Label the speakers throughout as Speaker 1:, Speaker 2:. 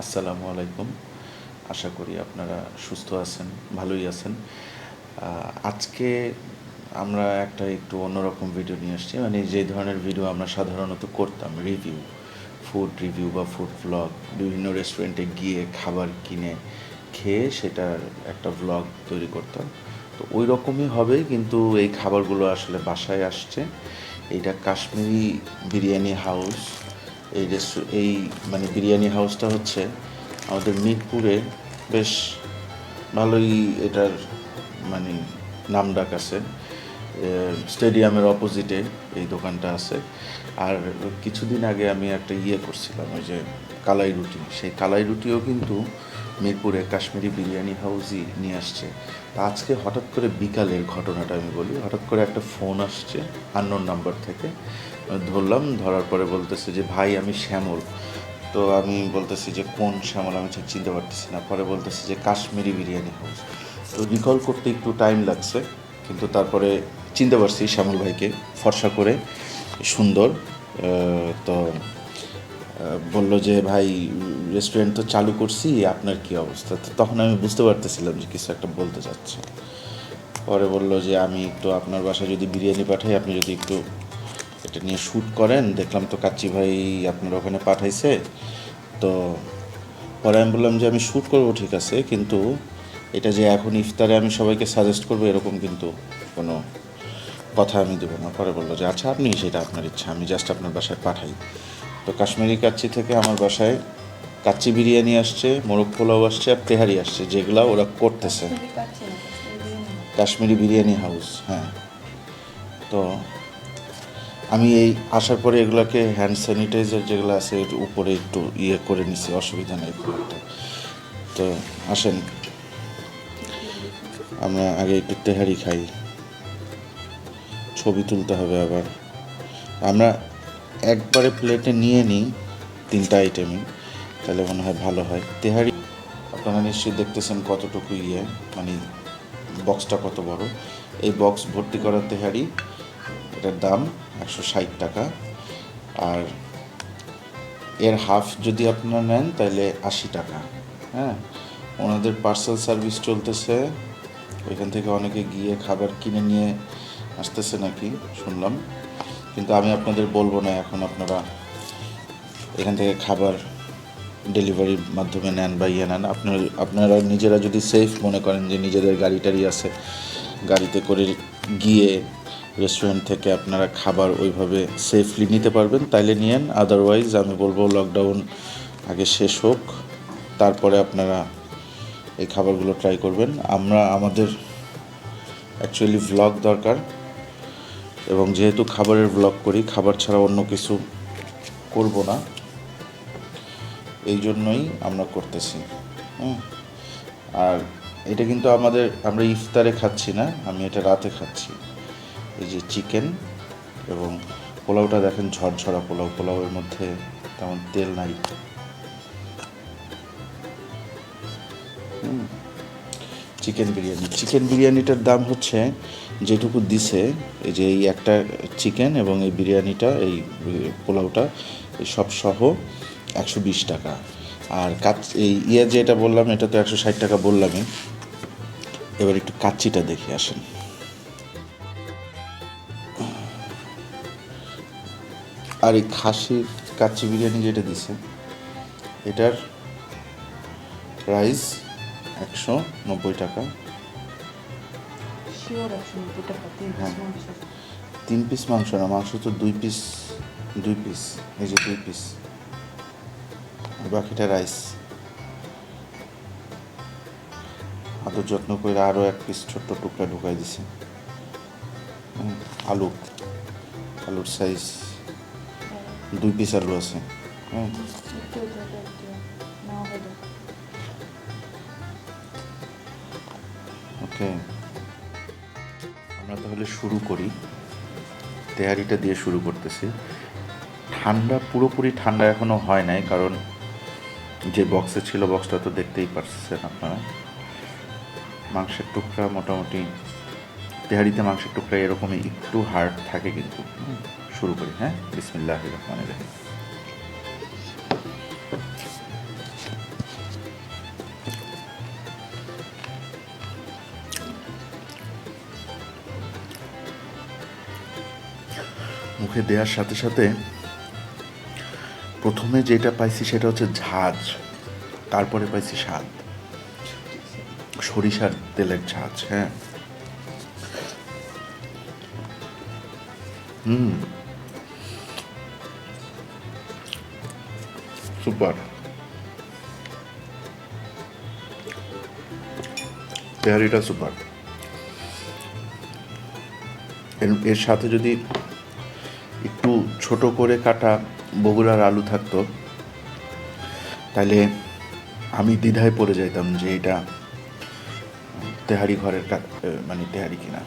Speaker 1: আসসালামু আলাইকুম। আশা করি আপনারা সুস্থ আছেন, ভালোই আছেন। আজকে আমরা একটা একটু অন্যরকম ভিডিও নিয়ে আসছি। মানে যে ধরনের ভিডিও আমরা সাধারণত করতাম, রিভিউ, ফুড রিভিউ বা ফুড ভ্লগ, বিভিন্ন রেস্টুরেন্টে গিয়ে খাবার কিনে খেয়ে সেটার একটা ভ্লগ তৈরি করতাম। তো ওই রকমই হবে, কিন্তু এই খাবারগুলো আসলে বাসায় আসছে। এইটা কাশ্মীরি বিরিয়ানি হাউস। এই মানে বিরিয়ানি হাউসটা হচ্ছে আমাদের মিরপুরে বেশ ভালোই এটার মানে নামডাক আছে। স্টেডিয়ামের অপোজিটে এই দোকানটা আছে। আর কিছুদিন আগে আমি একটা করছিলাম, ওই যে কালাই রুটি, সেই কালাই রুটিও কিন্তু মিরপুরে কাশ্মীরি বিরিয়ানি হাউসই নিয়ে আসছে। তা আজকে হঠাৎ করে বিকালের ঘটনাটা আমি বলি, হঠাৎ করে একটা ফোন আসছে আননোন নাম্বার থেকে। ধরলাম, ধরার পরে বলতেছে যে ভাই আমি শ্যামল। তো আমি বলতেছি যে কোন শ্যামল, আমি ঠিক চিনতে পারতেছি না। পরে বলতেছি যে কাশ্মীরি বিরিয়ানি হাউস। তো রিকল করতে একটু টাইম লাগছে, কিন্তু তারপরে চিনতে পারছি শ্যামল ভাইকে, ফর্সা করে, সুন্দর। তো বলল যে ভাই রেস্টুরেন্ট তো চালু করছি, আপনার কী অবস্থা। তো তখন আমি বুঝতে পারতেছিলাম যে কিছু একটা বলতে চাচ্ছে। পরে বলল যে আমি একটু আপনার বাসায় যদি বিরিয়ানি পাঠাই, আপনি যদি একটু এটা নিয়ে শ্যুট করেন। দেখলাম তো কাচ্চি ভাই আপনার ওখানে পাঠাইছে। তো পরে আমি বললাম যে আমি শ্যুট করবো, ঠিক আছে, কিন্তু এটা যে এখন ইফতারে আমি সবাইকে সাজেস্ট করবো এরকম কিন্তু কোনো কথা আমি দেবো না। পরে বললো যে আচ্ছা, আপনি সেটা আপনার ইচ্ছা, আমি জাস্ট আপনার বাসায় পাঠাই। তো কাশ্মীরি কাচ্চি থেকে আমার বাসায় কাচ্চি বিরিয়ানি আসছে, মোরগ পোলাও আসছে, আর তেহারি আসছে, যেগুলো ওরা করতেছে। কাশ্মীরি বিরিয়ানি হাউস, হ্যাঁ। তো আমি এই আসার পরে এগুলোকে হ্যান্ড স্যানিটাইজার যেগুলো আছে এর উপরে একটু করে নিছি, অসুবিধা নেই খুব একটা। তো আসেন আমরা আগে একটু তেহারি খাই, ছবি তুলতে হবে আবার। আমরা একবারে প্লেটে নিয়ে নিই 3টা আইটেমই, তাহলে মনে হয় ভালো হয়। তেহারি আপনারা নিশ্চয়ই দেখতেছেন কতটুকু মানে বক্সটা কত বড়। এই বক্স ভর্তি করা তেহারি, এটার দাম 160 টাকা। আর এর হাফ যদি আপনারা নেন তাহলে 80 টাকা। হ্যাঁ, ওনাদের পার্সেল সার্ভিস চলতেছে, ওইখান থেকে অনেকে গিয়ে খাবার কিনে নিয়ে আসতেছে নাকি শুনলাম, কিন্তু আমি আপনাদের বলবো না এখন আপনারা এখান থেকে খাবার ডেলিভারির মাধ্যমে নেন বা নেন। আপনারা নিজেরা যদি সেফ মনে করেন যে নিজেদের গাড়ি টাড়ি আছে, গাড়িতে করে গিয়ে রেস্টুরেন্ট থেকে আপনারা খাবার ওইভাবে সেফলি নিতে পারবেন, তাইলে নিয়েন। আদারওয়াইজ আমি বলবো লকডাউন আগে শেষ হোক, তারপরে আপনারা এই খাবারগুলো ট্রাই করবেন। আমাদের অ্যাকচুয়ালি ভ্লগ দরকার, এবং যেহেতু খাবারের ভ্লগ করি, খাবার ছাড়া অন্য কিছু করব না, এই জন্যই আমরা করতেছি। আর এটা কিন্তু আমরা ইফতারে খাচ্ছি না, আমি এটা রাতে খাচ্ছি। এই যে চিকেন এবং পোলাওটা দেখেন, ঝরঝরা পোলাও, পোলাওয়ের মধ্যে তেমন তেল নাই। চিকেন বিরিয়ানিটার দাম হচ্ছে যেটুকু দিছে, এই যে এই একটা চিকেন এবং এই বিরিয়ানিটা, এই পোলাওটা, এই সব সহ 120 টাকা। আর এই যেটা বললাম এটা তো 160 টাকা বললামই। এবার একটু কাচ্চিটা দেখে আসেন। আর এই খাসির কাচ্চি বিরিয়ানি যেটা দিছে, এটার প্রাইস 190 টাকা। হ্যাঁ, 3 পিস মাংস না, মাংস তো 2 পিস, এই যে 2 পিস, বাকিটা রাইস। আদর যত্ন করে আরও 1 পিস ছোট্ট টুকরা ঢুকাই দিছে। আলুর সাইজ 2 পিস আলু আছে। হ্যাঁ, ওকে, আমরা তাহলে শুরু করি। তেহারিটা দিয়ে শুরু করতেছি। পুরোপুরি ঠান্ডা এখনও হয় নাই, কারণ যে বক্সে ছিল, বক্সটা তো দেখতেই পারছেন আপনারা। মাংসের টুকরা মোটামুটি, তেহারিতে মাংসের টুকরা এরকমই একটু হার্ড থাকে কিন্তু। শুরু করি, হ্যাঁ, বিসমিল্লাহির রহমানির রহিম। মুখে দেওয়ার সাথে সাথে প্রথমে যেটা পাইছি সেটা হচ্ছে ঝাঁজ, তারপরে পাইছি স্বাদ, সরিষার তেলের ঝাঁজ। হ্যাঁ, সুপার। তেহারিটা সুপার। এর সাথে যদি একটু ছোট করে কাটা বগুড়ার আলু থাকতো, তাহলে আমি দ্বিধায় পড়ে যাইতাম যে এটা তেহারি ঘরের মানে তেহারি কিনা।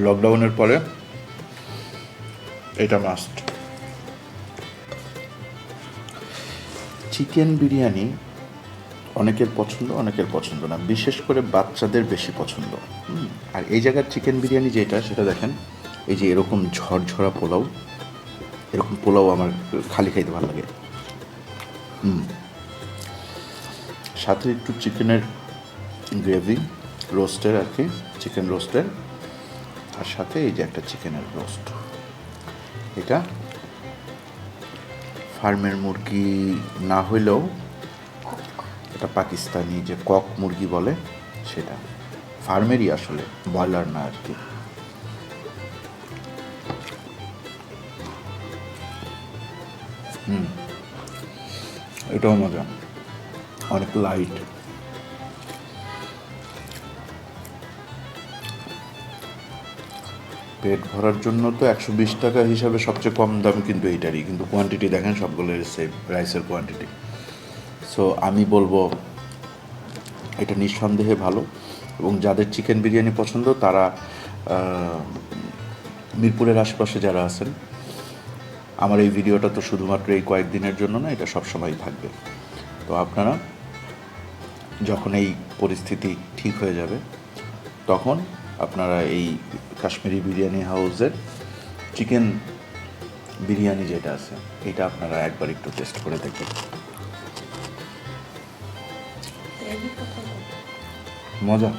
Speaker 1: লকডাউনের পরে এটা মাস্ট। চিকেন বিরিয়ানি অনেকের পছন্দ, অনেকের পছন্দ না, বিশেষ করে বাচ্চাদের বেশি পছন্দ। আর এই জায়গার চিকেন বিরিয়ানি যেটা, সেটা দেখেন, এই যে এরকম ঝরঝরা পোলাও, এরকম পোলাও আমার খালি খাইতে ভালো লাগে। সাথে একটু চিকেনের গ্রেভি, রোস্টের আর কি, চিকেন রোস্টের, আর সাথে এই যে একটা চিকেনের রোস্ট। এটা ফার্মের মুরগি না হইলেও এটা পাকিস্তানি যে কক মুরগি বলে, সেটা ফার্মেরই আসলে, ব্রয়লার না আর কি। এটাও মজা, অনেক লাইট। পেট ভরার জন্য তো 120 টাকা হিসাবে সবচেয়ে কম দাম কিন্তু এইটারই, কিন্তু কোয়ান্টিটি দেখেন সবগুলোর সেম রাইসের কোয়ান্টিটি। সো আমি বলবো এটা নিঃসন্দেহে ভালো, এবং যাদের চিকেন বিরিয়ানি পছন্দ তারা মিরপুরের আশেপাশে যারা আছেন, আমার এই ভিডিওটা তো শুধুমাত্র এই কয়েকদিনের জন্য না, এটা সবসময় থাকবে। তো আপনারা যখন এই পরিস্থিতি ঠিক হয়ে যাবে, তখন আপনারা এই কাশ্মীরি বিরিয়ানি হাউসের চিকেন বিরিয়ানি যেটা আছে, এটা আপনারা একবার একটু টেস্ট করে দেখবেন। মজা।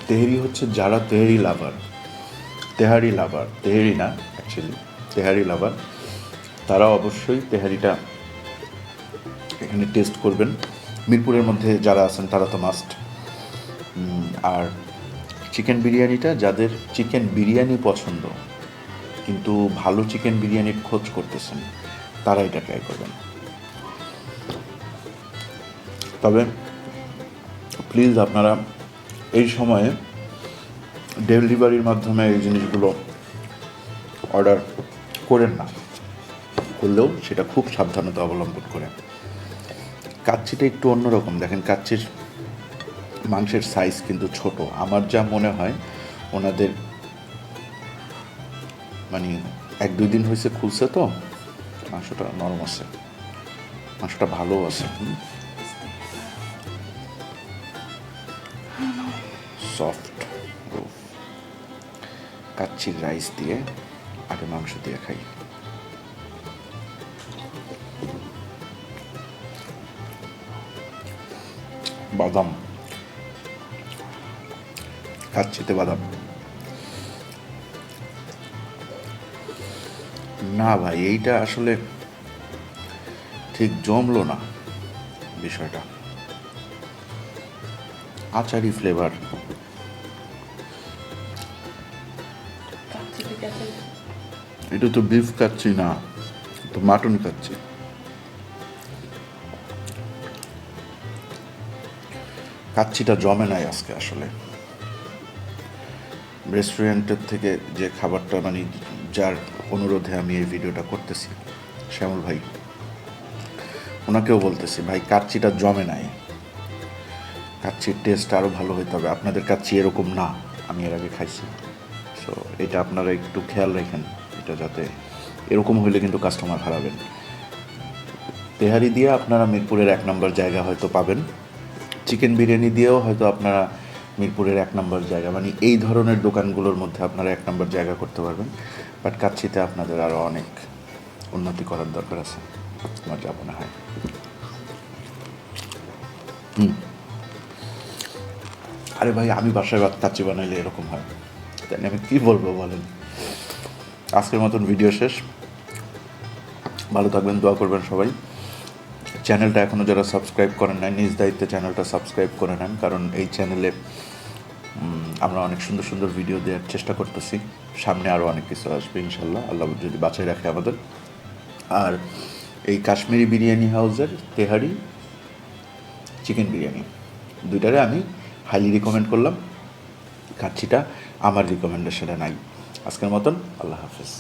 Speaker 1: তেহেরি হচ্ছে যারা তেহারি লাভার, তেহারি না অ্যাকচুয়ালি, তেহারি লাভার, তারা অবশ্যই তেহারিটা এখানে টেস্ট করবেন। মিরপুরের মধ্যে যারা আছেন তারা তো মাস্ট। আর চিকেন বিরিয়ানিটা, যাদের চিকেন বিরিয়ানি পছন্দ কিন্তু ভালো চিকেন বিরিয়ানির খোঁজ করতেছেন, তারা এটা ট্রাই করবেন। তবে প্লিজ আপনারা এই সময়ে ডেলিভারির মাধ্যমে এই জিনিসগুলো অর্ডার করেন না, করলেও সেটা খুব সাবধানতা অবলম্বন করে। কাচ্চিটা একটু অন্যরকম, দেখেন কাচ্চির মাংসের সাইজ কিন্তু ছোট। আমার যা মনে হয় ওনাদের মানে 1-2 দিন হয়েছে খুলছে, তো মাংসটা নরম আছে, মাংসটা ভালো আছে, সফট। কাচ্চির রাইস দিয়ে আগে মাংস দিয়ে খাই। বাদাম, কাচ্চিতে বাদাম না ভাই, এইটা আসলে ঠিক জমলো না বিষয়টা। আচারি ফ্লেভার। এটা তো বিফ কাচ্চি না, তো মাটন কাচ্চি। কাচ্চিটা জমে নাই আজকে আসলে। রেস্টুরেন্টের থেকে যে খাবারটা, মানে যার অনুরোধে আমি এই ভিডিওটা করতেছি, শ্যামল ভাই, ওনাকেও বলতেছি ভাই কাচ্চিটা জমে নাই, কাচ্চির টেস্ট আরও ভালো হইতে হবে। আপনাদের কাচ্চি এরকম না, আমি এর আগে খাইছি। সো এটা আপনারা একটু খেয়াল রাখেন, এটা যাতে এরকম হইলে কিন্তু কাস্টমার হারাবেন। তেহারি দিয়ে আপনারা মিরপুরের 1 নম্বর জায়গা হয়তো পাবেন, চিকেন বিরিয়ানি দিয়েও হয়তো আপনারা মিরপুরের 1 নম্বর জায়গা, মানে এই ধরনের দোকানগুলোর মধ্যে আপনারা 1 নম্বর জায়গা করতে পারবেন। বাট কাচ্চিতে আপনাদের আরও অনেক উন্নতি করার দরকার আছে, আমার যা মনে হয়। আরে ভাই, আমি বাসায় কাচ্চি বানাইলে এরকম হয়, তাই আমি কী বলবো বলেন। আজকের মতন ভিডিও শেষ। ভালো থাকবেন, দোয়া করবেন সবাই। চ্যানেলটা এখনও যারা সাবস্ক্রাইব করেন নাই, নিজ দায়িত্বে চ্যানেলটা সাবস্ক্রাইব করে নেন, কারণ এই চ্যানেলে আমরা অনেক সুন্দর সুন্দর ভিডিও দেওয়ার চেষ্টা করতেছি। সামনে আরও অনেক কিছু আসবে ইনশাল্লাহ, আল্লাহ যদি বাঁচায় রাখে আমাদের। আর এই কাশ্মীরি বিরিয়ানি হাউসের তেহারি চিকেন বিরিয়ানি দুইটারে আমি হাইলি রিকমেন্ড করলাম। কাচ্চিটা আমার রিকমেন্ডেশনে নাই। আজকের মতন আল্লাহ হাফেজ।